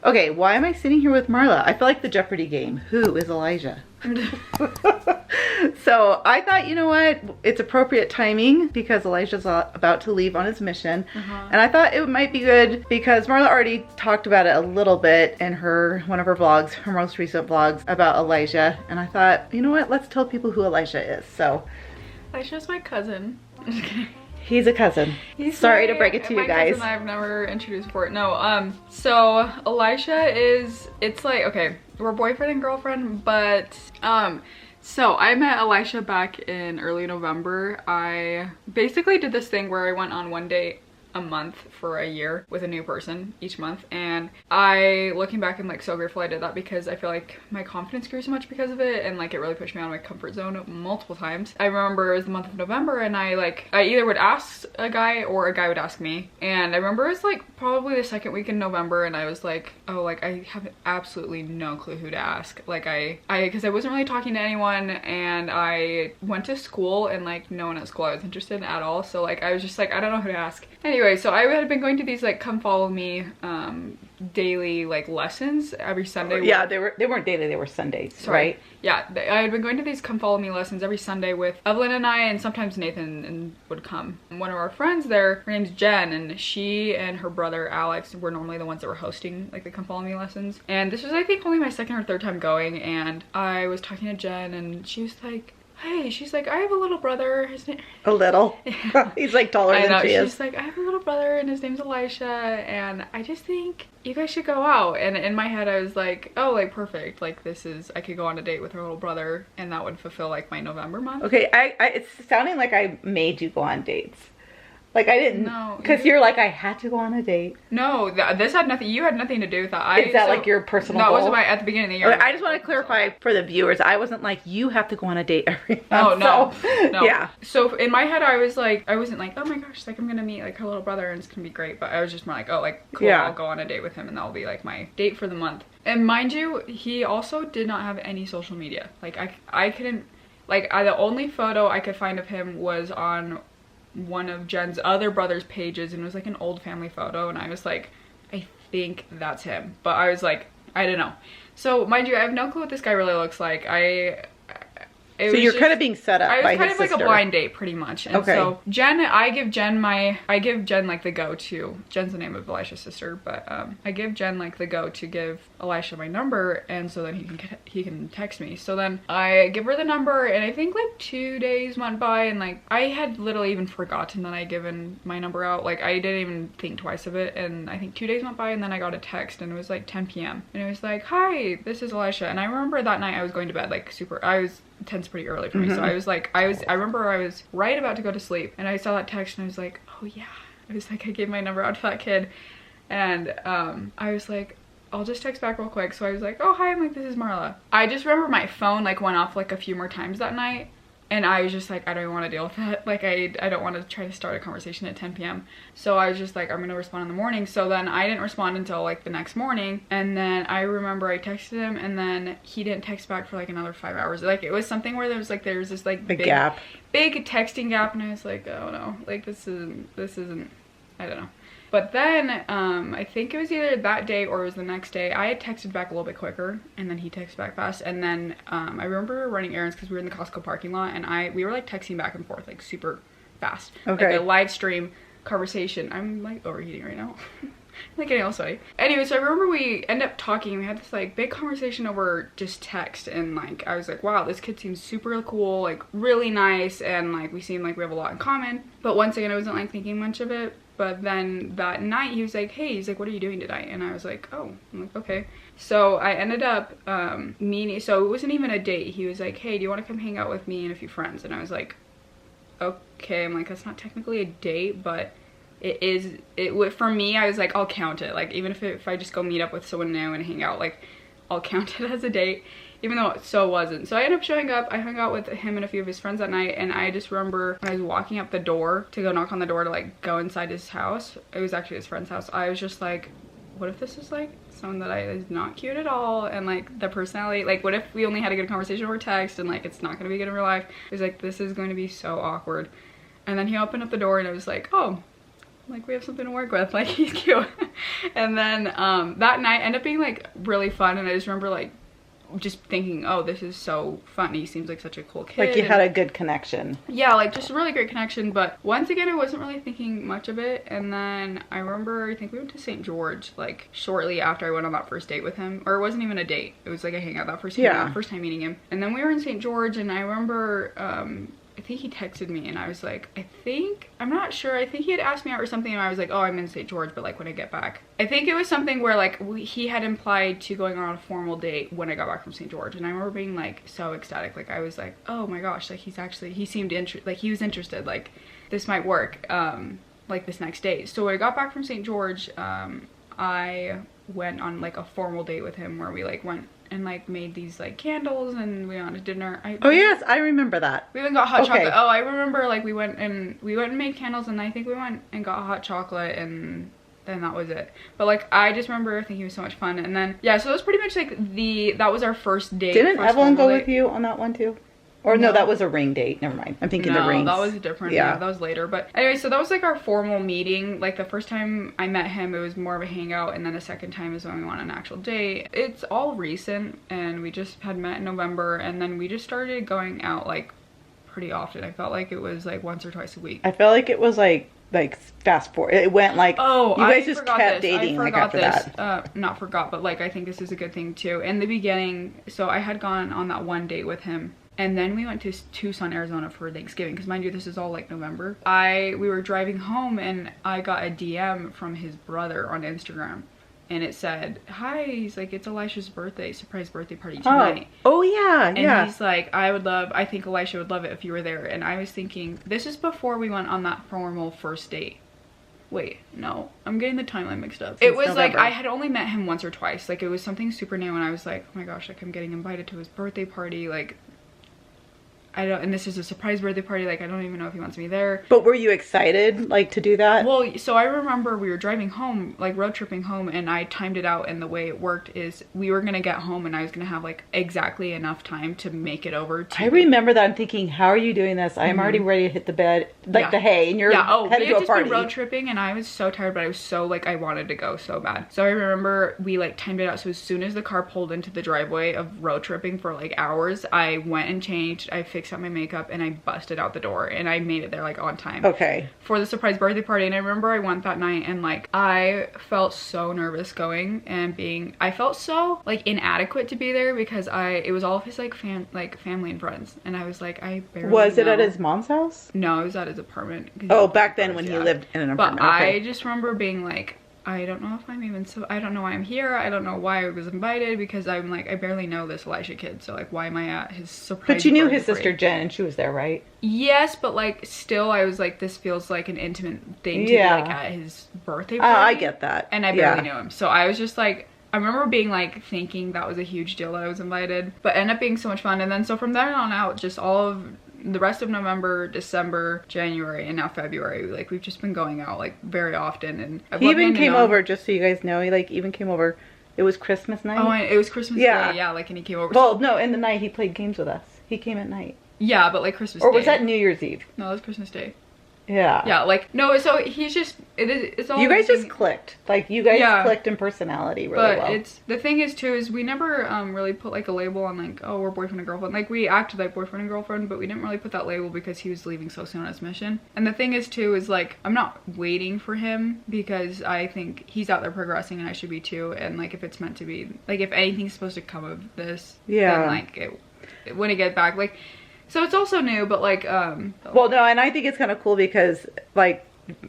Okay, why am I sitting here with Marla? I feel like the Jeopardy game. Who is Elijah? So I thought, you know what? It's appropriate timing because Elijah's about to leave on his mission. And I thought it might be good because Marla already talked about it a little bit in one of her vlogs, her most recent vlogs about Elijah. And I thought, you know what? Let's tell people who Elijah is. So Elijah's my cousin. I'm just kidding. He's a cousin. Sorry to break it to you guys. Cousin I've never introduced before. No, so Elisha it's like, okay, we're boyfriend and girlfriend, but so I met Elisha back in early November. I basically did this thing where I went on one date a month for a year with a new person each month, and looking back, I'm like so grateful I did that because I feel like my confidence grew so much because of it, and like it really pushed me out of my comfort zone multiple times. I remember it was the month of November, and I either would ask a guy or a guy would ask me, and I remember it was like probably the second week in November, and I was like, oh, like I have absolutely no clue who to ask. Like because I wasn't really talking to anyone, and I went to school, and like no one at school I was interested in at all, so like I was just like, I don't know who to ask. Anyway, so I had been going to these like come follow me daily like lessons every Sunday. Yeah, they weren't daily, they were Sundays. Sorry. Right? Yeah, I had been going to these come follow me lessons every Sunday with Evelyn and I, and sometimes Nathan would come. And one of our friends there, her name's Jen, and she and her brother Alex were normally the ones that were hosting like the come follow me lessons. And this was, I think, only my second or third time going, and I was talking to Jen, and she was like, hey, she's like, I have a little brother. His name... A little? He's like taller than she is. She's like, I have a little brother and his name's Elisha, and I just think you guys should go out. And in my head I was like, oh, like perfect. Like I could go on a date with her little brother, and that would fulfill like my November month. Okay, it's sounding like I made you go on dates. Like I didn't, because you're like, I had to go on a date. No, this had nothing, you had nothing to do with that. Is that like your personal goal? That wasn't at the beginning of the year. Okay, I just want to clarify for the viewers, I wasn't like, you have to go on a date every month. Oh, no, so, no. Yeah. So in my head, I was like, I wasn't like, oh my gosh, like I'm gonna meet like her little brother and it's gonna be great. But I was just more like, oh, like cool, yeah, I'll go on a date with him and that'll be like my date for the month. And mind you, he also did not have any social media. Like I couldn't, like the only photo I could find of him was on one of Jen's other brother's pages, and it was like an old family photo, and I was like, I think that's him, but I was like, I don't know. So mind you, I have no clue what this guy really looks like. So you're kind of being set up by his sister. I was kind of like a blind date, pretty much. And okay. So Jen, I give Jen like the go to. Jen's the name of Elisha's sister, but I give Jen like the go to give Elisha my number, and so then he can text me. So then I give her the number, and I think like 2 days went by, and like I had literally even forgotten that I'd given my number out. Like I didn't even think twice of it, and I think 2 days went by, and then I got a text, and it was like 10 p.m. and it was like, hi, this is Elisha. And I remember that night I was going to bed like I was 10's pretty early for me, so I was like, I remember I was right about to go to sleep, and I saw that text, and I was like, oh yeah. I was like, I gave my number out to that kid, and I was like, I'll just text back real quick. So I was like, oh hi, I'm like, this is Marla. I just remember my phone like went off like a few more times that night, and I was just like, I don't even want to deal with that. Like I don't want to try to start a conversation at 10 p.m. So I was just like, I'm gonna respond in the morning. So then I didn't respond until like the next morning, and then I remember I texted him, and then he didn't text back for like another 5 hours. Like it was something where there was this like big texting gap, and I was like, oh no, like this isn't, I don't know. But then I think it was either that day or it was the next day, I had texted back a little bit quicker, and then he texted back fast. And then I remember running errands because we were in the Costco parking lot, and we were like texting back and forth like super fast. Okay. Like a live stream conversation. I'm like overheating right now. I'm like getting all sweaty. Anyway, so I remember we ended up talking, and we had this like big conversation over just text, and like I was like, wow, this kid seems super cool, like really nice, and like we seem like we have a lot in common. But once again, I wasn't like thinking much of it. But then that night he was like, hey, he's like, what are you doing tonight? And I was like, oh. I'm like, okay. So I ended up meeting, so it wasn't even a date. He was like, hey, do you want to come hang out with me and a few friends? And I was like, okay. I'm like, that's not technically a date, but for me, I was like, I'll count it. Like, even if I just go meet up with someone new and hang out, like, I'll count it as a date, even though it so wasn't. So I ended up showing up. I hung out with him and a few of his friends that night, and I just remember when I was walking up the door to go knock on the door to like go inside his house, it was actually his friend's house, I was just like, what if this is like someone that is not cute at all, and like the personality, like what if we only had a good conversation over text and like it's not gonna be good in real life? I was like, this is going to be so awkward. And then he opened up the door, and I was like, oh, like, we have something to work with. Like, he's cute. And then that night ended up being like really fun, and I just remember like just thinking, oh, this is so fun. He seems like such a cool kid. Like you had a good connection. Yeah, like just a really great connection. But once again, I wasn't really thinking much of it. And then I remember, I think we went to St. George like shortly after I went on that first date with him. Or it wasn't even a date. It was like a hangout, that first hangout, first time meeting him. And then we were in St. George, and I remember I think he texted me, and I was like, I'm not sure, I think he had asked me out or something, and I was like, oh, I'm in St. George, but like when I get back. I think it was something where like he had implied to going on a formal date when I got back from St. George, and I remember being like so ecstatic. Like I was like, oh my gosh, like he seemed like he was interested, like this might work, like this next date. So when I got back from St. George, I went on like a formal date with him where we like went and like made these like candles, and we went to dinner. Oh yes, I remember that. We even got hot chocolate. Oh, I remember like we went and made candles, and I think we went and got hot chocolate, and then that was it. But like I just remember thinking it was so much fun. And then yeah, so it was pretty much like that was our first date. Didn't Evelyn go with you on that one too? Or no, that was a ring date. Never mind. I'm thinking the rings. No, that was different. Yeah, that was later. But anyway, so that was like our formal meeting. Like the first time I met him, it was more of a hangout, and then the second time is when we went on an actual date. It's all recent, and we just had met in November, and then we just started going out like pretty often. I felt like it was like once or twice a week. I felt like it was like fast forward. It went like, oh, you guys just kept dating like after that. Not forgot, but like I think this is a good thing too. In the beginning, so I had gone on that one date with him, and then we went to Tucson, Arizona for Thanksgiving, because mind you, this is all like November. We were driving home, and I got a DM from his brother on Instagram, and it said, hi, he's like, it's Elisha's birthday, surprise birthday party tonight. Oh yeah, and he's like, I think Elisha would love it if you were there. And I was thinking, this is before we went on that formal first date. Wait, no, I'm getting the timeline mixed up. It was November. Like I had only met him once or twice. Like it was something super new, and I was like, oh my gosh, like I'm getting invited to his birthday party. Like and this is a surprise birthday party, like I don't even know if he wants me there. But were you excited like to do that? Well, so I remember we were driving home, like road tripping home, and I timed it out, and the way it worked is we were gonna get home and I was gonna have like exactly enough time to make it over to... I remember that. I'm thinking, how are you doing this? I'm already ready to hit the bed, like the hay, and you're headed to a party. We had just been road tripping, and I was so tired, but I was so like, I wanted to go so bad. So I remember we like timed it out, so as soon as the car pulled into the driveway of road tripping for like hours, I went and changed, I fixed up my makeup, and I busted out the door, and I made it there like on time. Okay. For the surprise birthday party. And I remember I went that night, and like I felt so nervous going and I felt so like inadequate to be there, because it was all of his like family and friends, and I was like, I barely Was it at his mom's house? No, it was at his apartment. Oh, back then when he lived in an apartment. But I just remember being like, I don't know if I'm even I don't know why I'm here. I don't know why I was invited, because I'm like, I barely know this Elisha kid, so like why am I at his surprise? But you knew his sister Jen, and she was there, right? Yes, but like still I was like, this feels like an intimate thing to be like at his birthday party. I get that. And I barely knew him, so I was just like, I remember being like thinking that was a huge deal that I was invited, but ended up being so much fun. And then so from there on out, just all of the rest of November, December, January, and now February, like we've just been going out like very often. And he even came over, just so you guys know, he like even came over. It was Christmas night. Oh, and it was Christmas Day, yeah, like, and he came over. Well, no, in the night he played games with us. He came at night. Yeah, but like Christmas Or Day. was that New Year's Eve? No, it was Christmas Day. Yeah. Yeah, like, no, so he's just, it's all... You guys just clicked. Like, you guys clicked in personality really well. But the thing is, too, is we never really put, like, a label on, like, oh, we're boyfriend and girlfriend. Like, we acted like boyfriend and girlfriend, but we didn't really put that label because he was leaving so soon on his mission. And the thing is, too, is, like, I'm not waiting for him, because I think he's out there progressing, and I should be, too. And, like, if it's meant to be, like, if anything's supposed to come of this, then, like, when it gets back, like... So it's also new, but like, well, no, and I think it's kind of cool because, like,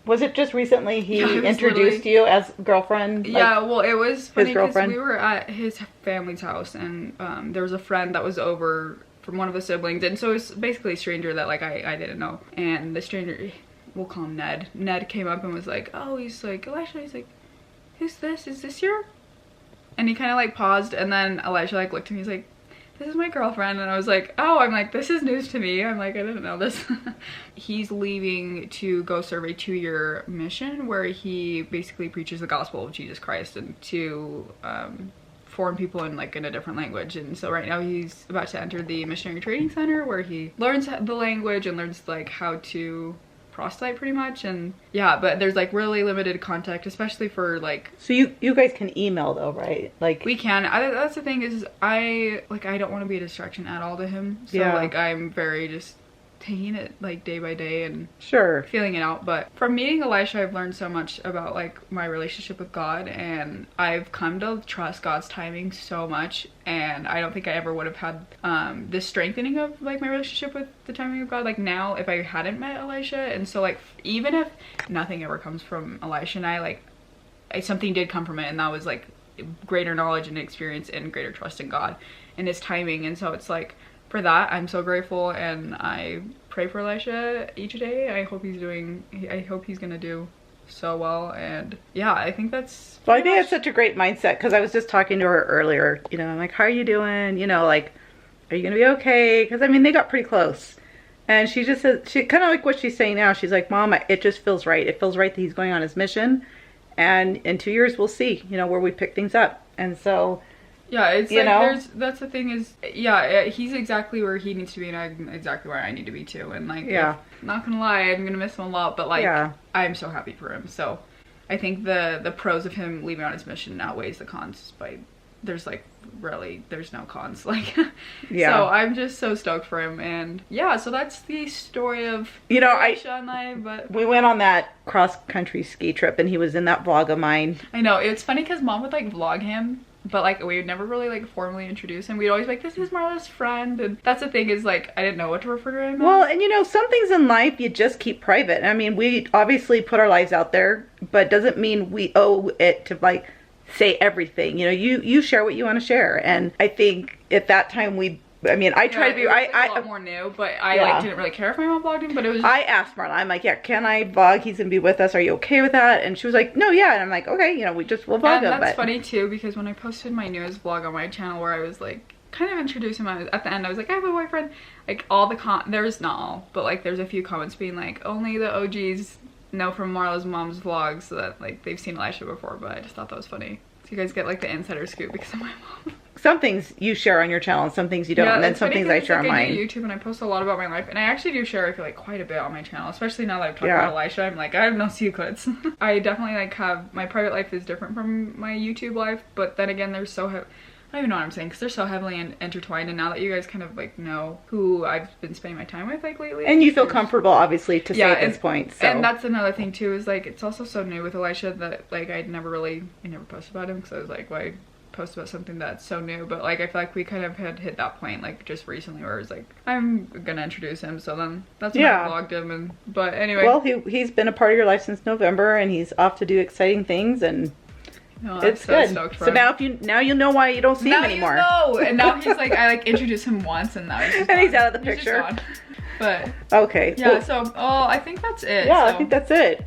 was it just recently he introduced you as girlfriend? Like, yeah, well, it was funny because we were at his family's house, and there was a friend that was over from one of the siblings, and so it's basically a stranger that, like, I didn't know. And the stranger, we'll call him Ned. Ned came up and was like, oh, he's like, Elisha, he's like, who's this? Is this your? And he kind of, like, paused, and then Elisha, like, looked at me, he's like, this is my girlfriend. And I was like, oh, I'm like, this is news to me. I'm like, I didn't know this. He's leaving to go serve a 2-year mission where he basically preaches the gospel of Jesus Christ and to foreign people in like in a different language. And so right now he's about to enter the missionary training center where he learns the language and learns like how to proselyte pretty much. And yeah, but there's like really limited contact, especially for like. So you guys can email though, right? Like we can. That's the thing is I don't want to be a distraction at all to him. So like I'm very just taking it like day by day and sure feeling it out. But from meeting Elisha, I've learned so much about like my relationship with God, and I've come to trust God's timing so much. And I don't think I ever would have had this strengthening of like my relationship with the timing of God like now if I hadn't met Elisha. And so like even if nothing ever comes from Elisha and I, like something did come from it, and that was like greater knowledge and experience and greater trust in God and his timing. And so it's like for that I'm so grateful, and I pray for Elisha each day. I hope he's gonna do so well. And yeah, I think that's well, I think that's such a great mindset, because I was just talking to her earlier, you know, I'm like, how are you doing, you know, like, are you gonna be okay? Because I mean they got pretty close, and she just said, she kind of like what she's saying now, she's like, Mom, it just feels right. It feels right that he's going on his mission, and in 2 years we'll see, you know, where we pick things up. And so yeah, it's like that's the thing is, yeah, he's exactly where he needs to be, and I'm exactly where I need to be too. And like, yeah, not gonna lie, I'm gonna miss him a lot, but like, I'm so happy for him. So I think the pros of him leaving on his mission outweighs the cons by, there's no cons, like, yeah. So I'm just so stoked for him. And yeah, so that's the story of, you know, but we went on that cross-country ski trip, and he was in that vlog of mine. I know, it's funny because Mom would like vlog him, but like we would never really like formally introduce him. We'd always be like, this is Marla's friend. And that's the thing is like, I didn't know what to refer to him well as. And you know, some things in life you just keep private. I mean, we obviously put our lives out there, but doesn't mean we owe it to like say everything. You know, you share what you want to share. And I think at that time I try to be. A lot more new, but I like didn't really care if my mom vlogged him. But it was. I asked Marla. I'm like, yeah, can I vlog? He's gonna be with us. Are you okay with that? And she was like, no, yeah. And I'm like, okay, you know, we'll vlog him. And that's funny too, because when I posted my newest vlog on my channel, where I was like, kind of introducing him, at the end I was like, I have a boyfriend. Like all the there's not all, but like there's a few comments being like, only the OGs know from Marla's mom's vlogs, so that like they've seen Elisha before. But I just thought that was funny. So you guys get like the insider scoop because of my mom. Some things you share on your channel and some things you don't, and then some things I share on mine. I do YouTube, and I post a lot about my life, and I actually do share, I feel like, quite a bit on my channel, especially now that I've talked about Elisha. I'm like, I have no secrets. I definitely like have, my private life is different from my YouTube life, but then again, they're so, I don't even know what I'm saying, because they're so heavily intertwined. And now that you guys kind of like know who I've been spending my time with like lately, and you feel comfortable obviously to say at this point. So. And that's another thing too, is like it's also so new with Elisha that like I never posted about him, because I was like, why post about something that's so new? But like I feel like we kind of had hit that point like just recently where it's like, I'm gonna introduce him, so then that's when I vlogged him. But anyway, well, he's been a part of your life since November, and he's off to do exciting things, and it's good. So now you know why you don't see him anymore. And now he's like, I like introduced him once, and now he's out of the picture. But okay, yeah. So I think that's it. Yeah, I think that's it.